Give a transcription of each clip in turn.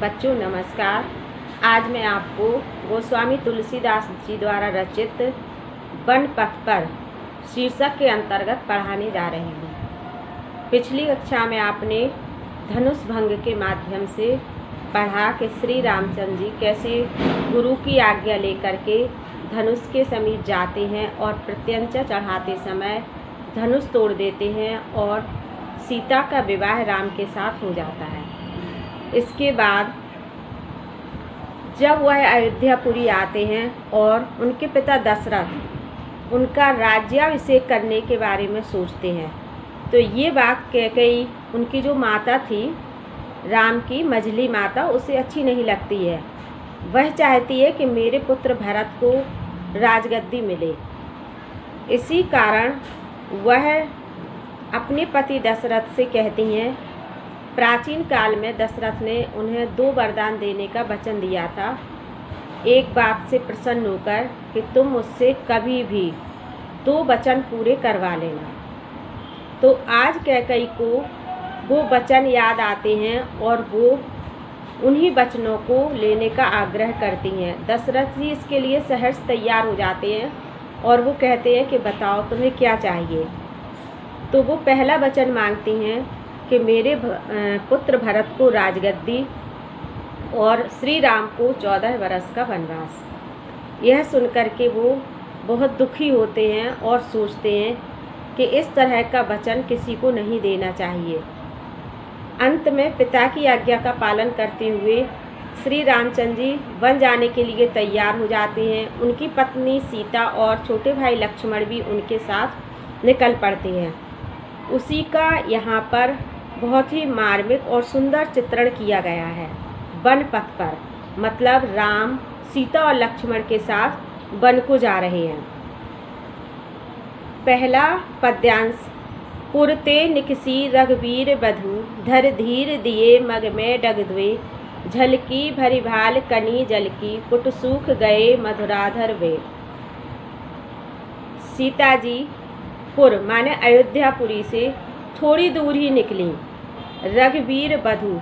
बच्चों नमस्कार। आज मैं आपको गोस्वामी तुलसीदास जी द्वारा रचित वन पथ पर शीर्षक के अंतर्गत पढ़ाने जा रही हूँ। पिछली कक्षा में आपने धनुष भंग के माध्यम से पढ़ा कि श्री रामचंद्र जी कैसे गुरु की आज्ञा लेकर के धनुष के समीप जाते हैं और प्रत्यंचा चढ़ाते समय धनुष तोड़ देते हैं और सीता का विवाह राम के साथ हो जाता है। इसके बाद जब वह अयोध्यापुरी आते हैं और उनके पिता दशरथ उनका राज्याभिषेक करने के बारे में सोचते हैं, तो ये बात कैकेयी उनकी जो माता थी, राम की मझली माता, उसे अच्छी नहीं लगती है। वह चाहती है कि मेरे पुत्र भरत को राजगद्दी मिले। इसी कारण वह अपने पति दशरथ से कहती हैं। प्राचीन काल में दशरथ ने उन्हें 2 वरदान देने का वचन दिया था। एक बात से प्रसन्न होकर कि तुम मुझसे कभी भी 2 वचन पूरे करवा लेना। तो आज कैकेयी को वो वचन याद आते हैं और वो उन्हीं वचनों को लेने का आग्रह करती हैं। दशरथ जी इसके लिए सहर्ष तैयार हो जाते हैं और वो कहते हैं कि बताओ तुम्हें क्या चाहिए। तो वो पहला वचन मांगती हैं कि मेरे पुत्र भरत को राजगद्दी और श्री राम को 14 वर्ष का वनवास। यह सुनकर के वो बहुत दुखी होते हैं और सोचते हैं कि इस तरह का वचन किसी को नहीं देना चाहिए। अंत में पिता की आज्ञा का पालन करते हुए श्री रामचंद्र जी वन जाने के लिए तैयार हो जाते हैं। उनकी पत्नी सीता और छोटे भाई लक्ष्मण भी उनके साथ निकल पड़ते हैं। उसी का यहाँ पर बहुत ही मार्मिक और सुंदर चित्रण किया गया है। वन पथ पर मतलब राम, सीता और लक्ष्मण के साथ वन को जा रहे हैं। पहला पद्यांश। पुरते निकसी रघुवीर बधु, धर धीर दिए मग में डगद्वे, झलकी भरी भाल कनी जल की, पुट सूख गए मधुराधर वे। सीता जी पुर माने अयोध्यापुरी से थोड़ी दूर ही निकली। रघुवीर बधू,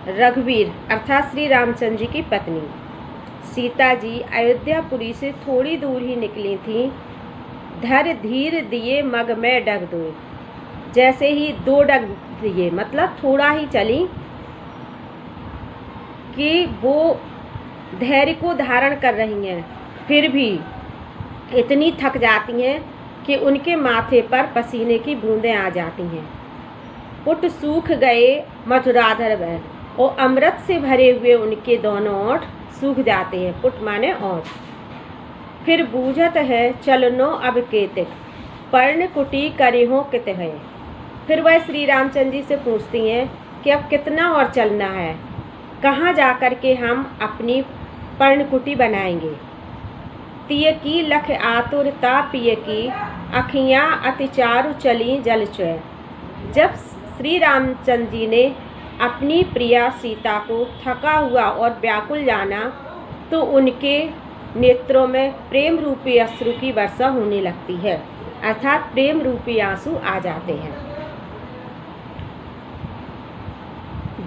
रघुवीर अर्थात श्री रामचंद्र जी की पत्नी सीता जी अयोध्यापुरी से थोड़ी दूर ही निकली थी। धर धीर दिए मग में डग दो, जैसे ही 2 डग दिए मतलब थोड़ा ही चली कि वो धैर्य को धारण कर रही हैं, फिर भी इतनी थक जाती हैं कि उनके माथे पर पसीने की बूंदें आ जाती हैं। पुट सूख गए मधुराधर वह, और अमृत से भरे हुए उनके दोनों ओठ सूख जाते हैं। पुट माने ओठ। फिर बूझत है चलनो अब केतिक, पर्ण कुटी करे हो कित है। फिर वह श्री रामचंद्र जी से पूछती हैं कि अब कितना और चलना है, कहाँ जाकर के हम अपनी पर्णकुटी बनाएंगे। तिय की लख आतुरता पिय की, अखियाँ अतिचारु चली जल चुय। जब श्री रामचंद्र जी ने अपनी प्रिया सीता को थका हुआ और व्याकुल जाना, तो उनके नेत्रों में प्रेम रूपी अश्रु की वर्षा होने लगती है, अर्थात प्रेम रूपी आंसू आ जाते हैं।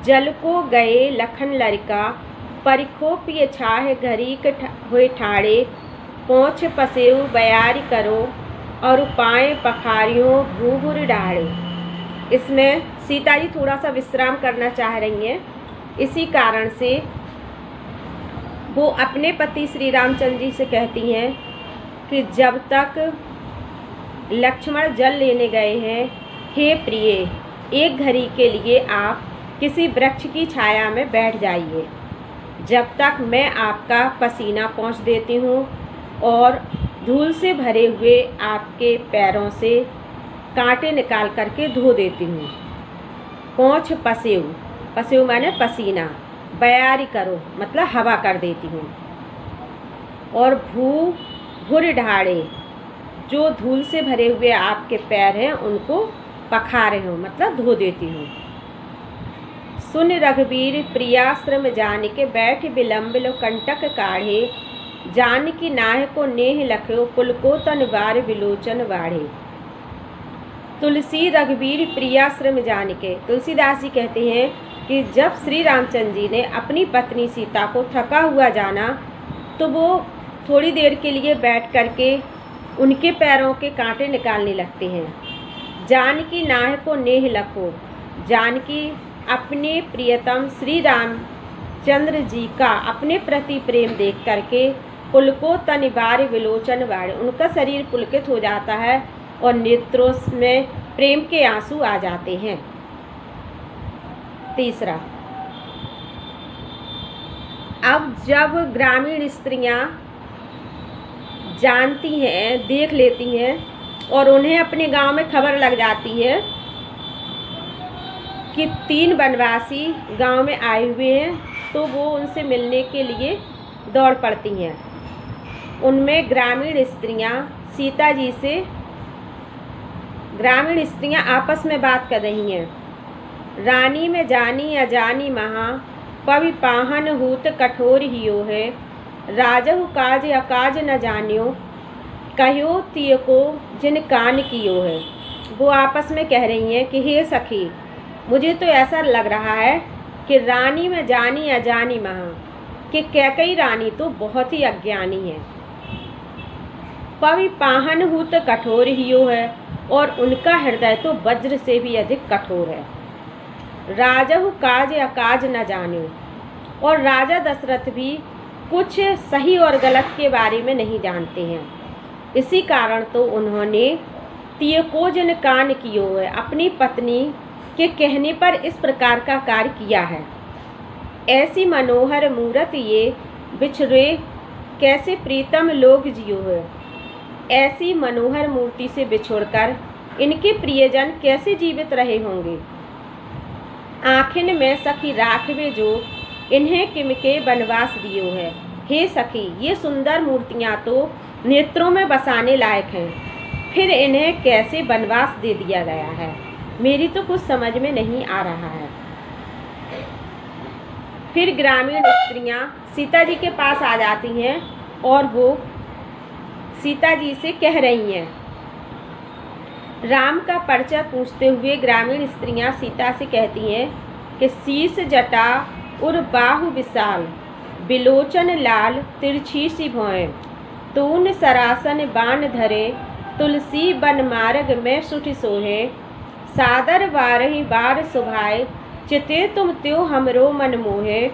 जल को गए लखन लरिका, परिखो पिय छाह घरी हुए ठाड़े, पोंछ पसेऊ बयारी करो, और पाए पखारियों भूभुर डाड़े। इसमें सीता जी थोड़ा सा विश्राम करना चाह रही हैं। इसी कारण से वो अपने पति श्री रामचंद्र जी से कहती हैं कि जब तक लक्ष्मण जल लेने गए हैं, हे प्रिय, एक घड़ी के लिए आप किसी वृक्ष की छाया में बैठ जाइए, जब तक मैं आपका पसीना पोंछ देती हूँ और धूल से भरे हुए आपके पैरों से कांटे निकाल करके धो देती हूँ। पोंछ पसेऊ, पसेऊ माने पसीना, बयारी करो मतलब हवा कर देती हूँ, और भूर ढाड़े, जो धूल से भरे हुए आपके पैर हैं उनको पखारे हूँ मतलब धो देती हूँ। सुन रघुवीर प्रियाश्रम जान के, बैठ विलम्ब लो कंटक काढ़े, जान की नाह को नेह लखो, कुल को तन बार विलोचन बाढ़े। तुलसी रघुवीर प्रियाश्रम जान के, तुलसीदास जी कहते हैं कि जब श्री रामचंद्र जी ने अपनी पत्नी सीता को थका हुआ जाना तो वो थोड़ी देर के लिए बैठ करके उनके पैरों के कांटे निकालने लगते हैं। जानकी नाह को नेह लखो, जानकी अपने प्रियतम श्री रामचंद्र जी का अपने प्रति प्रेम देख करके पुलको तनिवार्य विलोचन बाढ़, उनका शरीर पुलकित हो जाता है और नेत्रों में प्रेम के आंसू आ जाते हैं। तीसरा, अब जब ग्रामीण स्त्रियां जानती हैं, देख लेती हैं और उन्हें अपने गांव में खबर लग जाती है कि 3 वनवासी गांव में आए हुए हैं, तो वो उनसे मिलने के लिए दौड़ पड़ती हैं। उनमें ग्रामीण स्त्रियां आपस में बात कर रही हैं। रानी में जानी अजानी महा, पवि पाहन हूत कठोर हियो है, राजहु काज अकाज न जानियो, कहो तिय को जिन कान कियो है। वो आपस में कह रही हैं कि हे सखी, मुझे तो ऐसा लग रहा है कि रानी में जानी अजानी महा, कि कैकई रानी तो बहुत ही अज्ञानी है। पवि पाहन हूत कठोर हियो है, और उनका हृदय तो वज्र से भी अधिक कठोर है। राजहु काज अकाज न जाने, और राजा दशरथ भी कुछ सही और गलत के बारे में नहीं जानते हैं। इसी कारण तो उन्होंने तिय को जिन कान कियो है, अपनी पत्नी के कहने पर इस प्रकार का कार्य किया है। ऐसी मनोहर मूरत ये बिछड़े कैसे प्रीतम लोग जियो है, ऐसी मनोहर मूर्ति से बिछोड़कर इनके प्रियजन कैसे जीवित रहे होंगे। आखिन में सखी राखवे जो इन्हें किमके वनवास दियो है। हे सखी, ये सुंदर मूर्तियाँ तो नेत्रों में बसाने लायक हैं, फिर इन्हें कैसे वनवास दे दिया गया है, मेरी तो कुछ समझ में नहीं आ रहा है। फिर ग्रामीण स्त्रियाँ सीता जी के पास आ जाती हैं और वो सीता जी से कह रही हैं, राम का परिचय पूछते हुए ग्रामीण स्त्रियां सीता से कहती हैं कि शीश जटा उर बाहु विशाल, बिलोचन लाल तिरछी सी भौएं, तून सरासन बाण धरे, तुलसी बन मार्ग में सुठ सोहे, सादर वारही बार सुभाए, चिते तुम त्यो हमरो मन मोहे,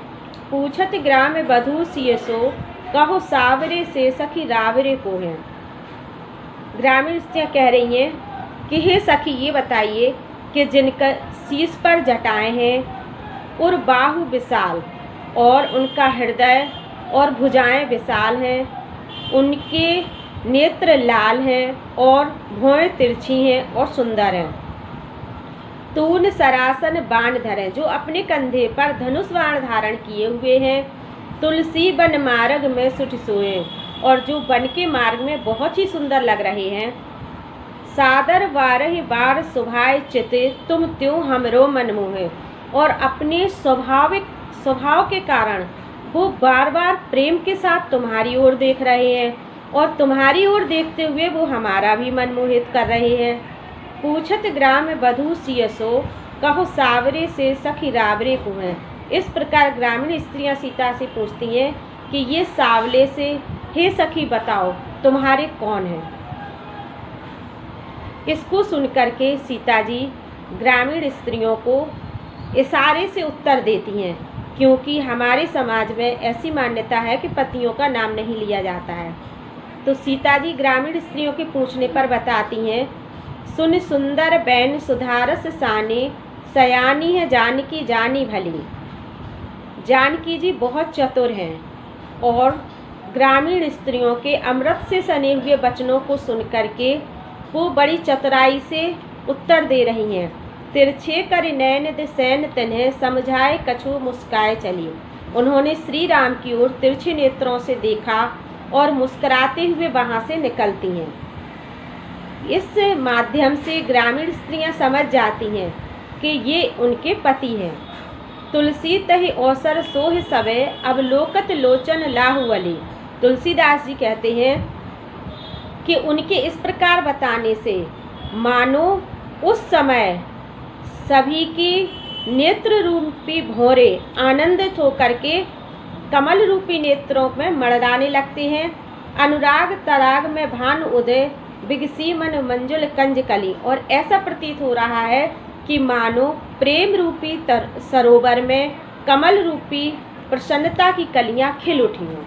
पूछत ग्राम बधू सियसो, कहो सावरे से सखी रावरे को है। ग्रामीण स्त्रियां कह रही हैं कि हे सखी, ये बताइए कि जिनका शीश पर जटाएं हैं और बाहु विशाल, और उनका हृदय और भुजाएं विशाल हैं, उनके नेत्र लाल हैं और भौएं तिरछी हैं और सुंदर हैं। तून सरासन बाण धरे, जो अपने कंधे पर धनुष बाण धारण किए हुए हैं, तुलसी बन मार्ग में सुठ सोए, और जो वन के मार्ग में बहुत ही सुंदर लग रहे हैं। सादर वारहि बार सुभाय चिते, तुम त्यों हमरो मन मोहे, और अपने स्वभाव के कारण वो बार बार प्रेम के साथ तुम्हारी ओर देख रहे हैं, और तुम्हारी ओर देखते हुए वो हमारा भी मन मोहित कर रहे हैं। पूछत ग्राम बधू सियसो, कहो सावरे से सखी रावरे को है। इस प्रकार ग्रामीण स्त्रियां सीता से पूछती हैं कि ये सावले से, हे सखी बताओ तुम्हारे कौन हैं। इसको सुनकर के सीता जी ग्रामीण स्त्रियों को इशारे से उत्तर देती हैं, क्योंकि हमारे समाज में ऐसी मान्यता है कि पतियों का नाम नहीं लिया जाता है। तो सीता जी ग्रामीण स्त्रियों के पूछने पर बताती हैं, सुन सुंदर बैन सुधारस साने, सयानी है जानकी जानी भली। जानकी जी बहुत चतुर हैं और ग्रामीण स्त्रियों के अमृत से सने हुए वचनों को सुनकर के वो बड़ी चतुराई से उत्तर दे रही हैं। तिरछे कर नैन दिसैन तन्हे, समझाए कछु मुस्काए चली। उन्होंने श्री राम की ओर तिरछे नेत्रों से देखा और मुस्कुराते हुए वहाँ से निकलती हैं। इस माध्यम से ग्रामीण स्त्रियां समझ जाती हैं कि ये उनके पति हैं। तुलसी तहि अवसर सोह सवे, अब लोकत लोचन लाहुवली। तुलसीदास जी कहते हैं कि उनके इस प्रकार बताने से मानो उस समय सभी की नेत्र रूपी भौरे आनंदित होकर के कमल रूपी नेत्रों में मड़राने लगते हैं। अनुराग तराग में भानु उदय बिगसी मन मंजुल कंज कली। और ऐसा प्रतीत हो रहा है कि मानो प्रेम रूपी सरोवर में कमल रूपी प्रसन्नता की कलियां खिल उठी हों।